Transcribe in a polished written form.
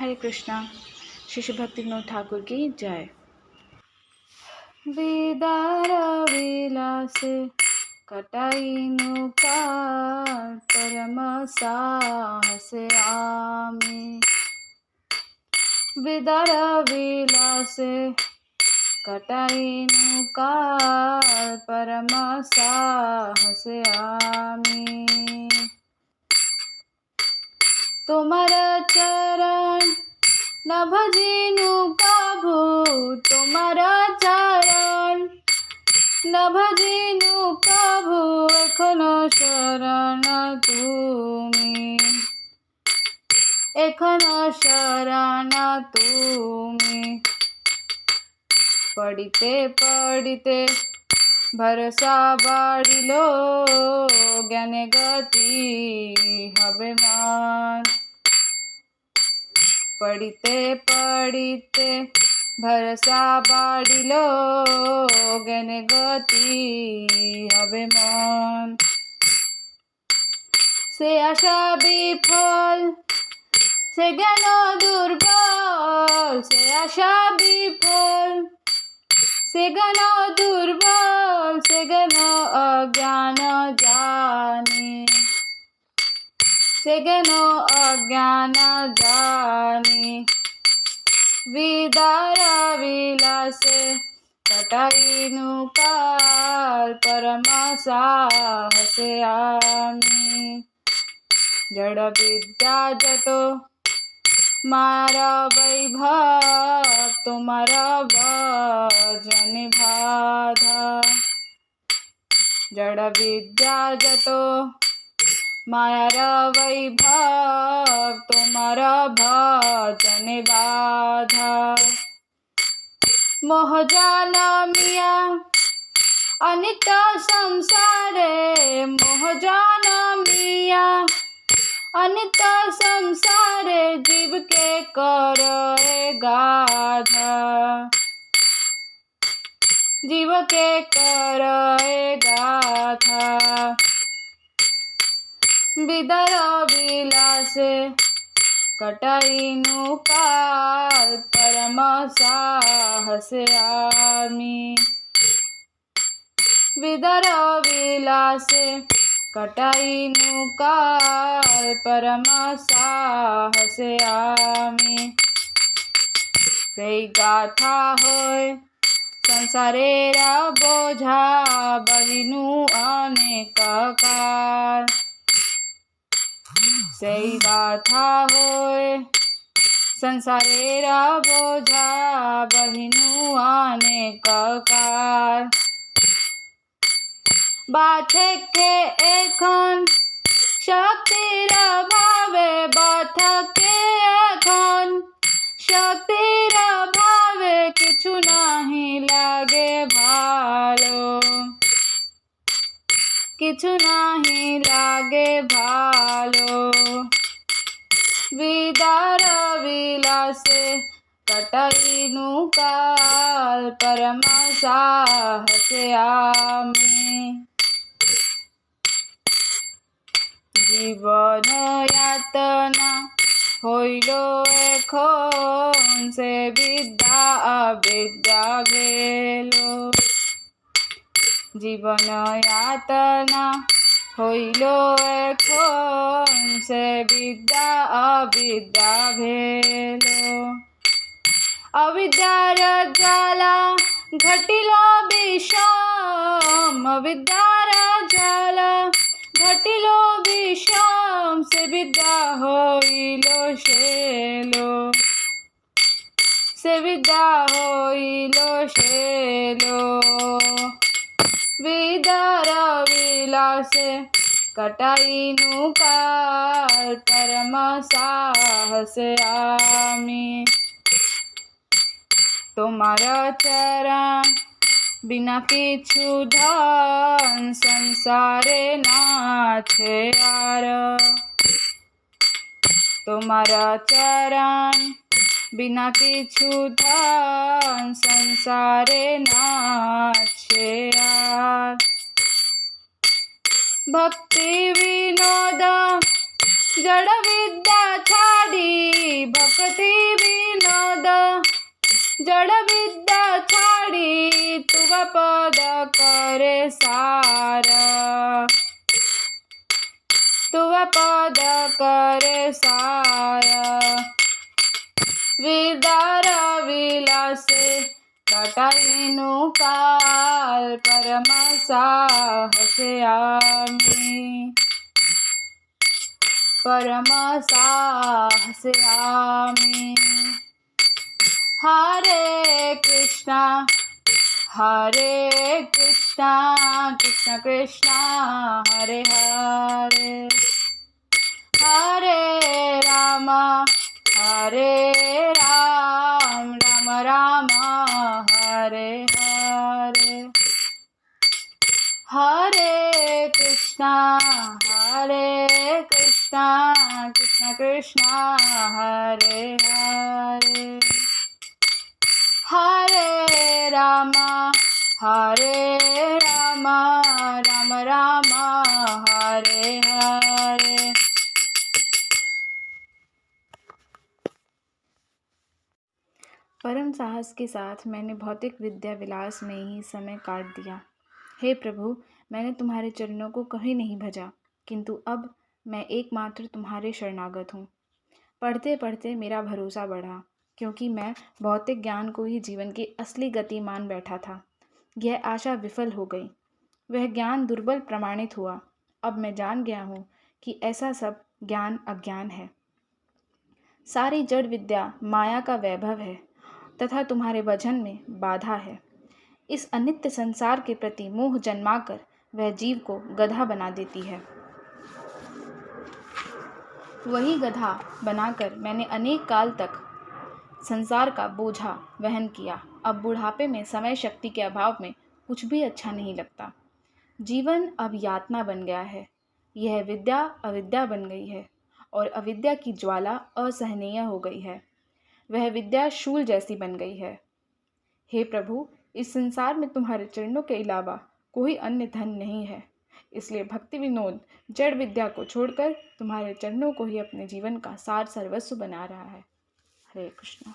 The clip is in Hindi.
हरे कृष्णा। श्री श्री भक्ति विनोद ठाकुर की जय। विदार विलास कटाइनु काल परम साहस आमी। विदार विलास कटाइनु काल परम साहस आमी। तुम्हारा चरण न भजिनु कभू, तुम्हारा चरण न भजिनु कभू, एखनो शरण तुमी, एखनो शरण तुमी। पढ़िते पढ़िते भरोसा बाड़िलो, ज्ञाने गति हबे मान। पढ़िते पढ़िते भरोसा बाड़िलो, ज्ञाने गति हबे मन। से आशा विफल से ज्ञान दुर्बल, से आशा विफल से ज्ञान दुर्बल, से ज्ञान अज्ञान जानी, से ज्ञान अज्ञान जानी। विदार विलास कटाइनु काल परम साहस आमी। जड़ विद्या जतो मारा वैभव, तुम्हारा भजन बाधा। जड़ विद्या जतो माया वैभव, तुम्हारा भजन बाधा। मोह जाना मिया अनित संसारे, मोह जाना मिया अनित संसारे, जीव के करे गाधा, जीव के करे गाथा। विदार विलास कटाइनु काल परम साहस आमी। विदार विलास कटाइनु काल परम साहस आमी। सेई गाथा होय संसारेर बोझा, बहिनु अनेक काल। सेई गाथा होय संसारेर बोझा, बहिनु अनेक काल। बाथेके एखन शक्तिर भावे, बाथके एखन शक्तिर भावे, किछु नाही लागे भालो, किछु नाही लागे भालो। विदार विलास कटाइनु काल परम साहस आमी। जीवन यातना হইলো এখন, সে বিদ্যা অবিদ্যা ভেলো। জীবন यातना হইলো এখন, সে বিদ্যা অবিদ্যা ভেলো। অবিদ্যার জ্বালা ঘটিল বিষম, অবিদ্যার জ্বালা ঘটিল বিষম, সে বিদ্যা হইল শেলো, সে বিদ্যা হইল শেলো। विदार विलास कटाइनु काल परम साहस आमी। तुम्हारा चरण बिना किछु धन, संसारे नाछे यार। तुम्हारा चरण बिना किछु धन, संसारे नाछे यार। भक्ति विनोद जड़ विद्या छाड़ी, भक्ति जड़ विद्या छाड़ी तुव पद करे सारा, तुव पद करे सारा। विदार विलासे कटाइनु काल परम साहसे आमी, परम साहसे आमी। हरे कृष्णा कृष्ण कृष्ण हरे हरे, हरे राम राम राम हरे हरे। हरे कृष्णा कृष्ण कृष्ण हरे हरे, हरे राम राम राम हरे हरे। परम साहस के साथ मैंने भौतिक विद्या विलास में ही समय काट दिया। हे प्रभु, मैंने तुम्हारे चरणों को कहीं नहीं भजा, किंतु अब मैं एकमात्र तुम्हारे शरणागत हूँ। पढ़ते पढ़ते मेरा भरोसा बढ़ा, क्योंकि मैं भौतिक ज्ञान को ही जीवन की असली गति मान बैठा था। यह आशा विफल हो गई, वह ज्ञान दुर्बल प्रमाणित हुआ। अब मैं जान गया हूँ कि ऐसा सब ज्ञान अज्ञान है। सारी जड़ विद्या माया का वैभव है तथा तुम्हारे भजन में बाधा है। इस अनित्य संसार के प्रति मोह जन्माकर वह जीव को गधा बना देती है। वही गधा बनाकर मैंने अनेक काल तक संसार का बोझा वहन किया। अब बुढ़ापे में समय शक्ति के अभाव में कुछ भी अच्छा नहीं लगता। जीवन अब यातना बन गया है। यह विद्या अविद्या बन गई है और अविद्या की ज्वाला असहनीय हो गई है। वह विद्या शूल जैसी बन गई है। हे प्रभु, इस संसार में तुम्हारे चरणों के अलावा कोई अन्य धन नहीं है। इसलिए भक्ति विनोद जड़ विद्या को छोड़कर तुम्हारे चरणों को ही अपने जीवन का सार सर्वस्व बना रहा है। हरे कृष्णा।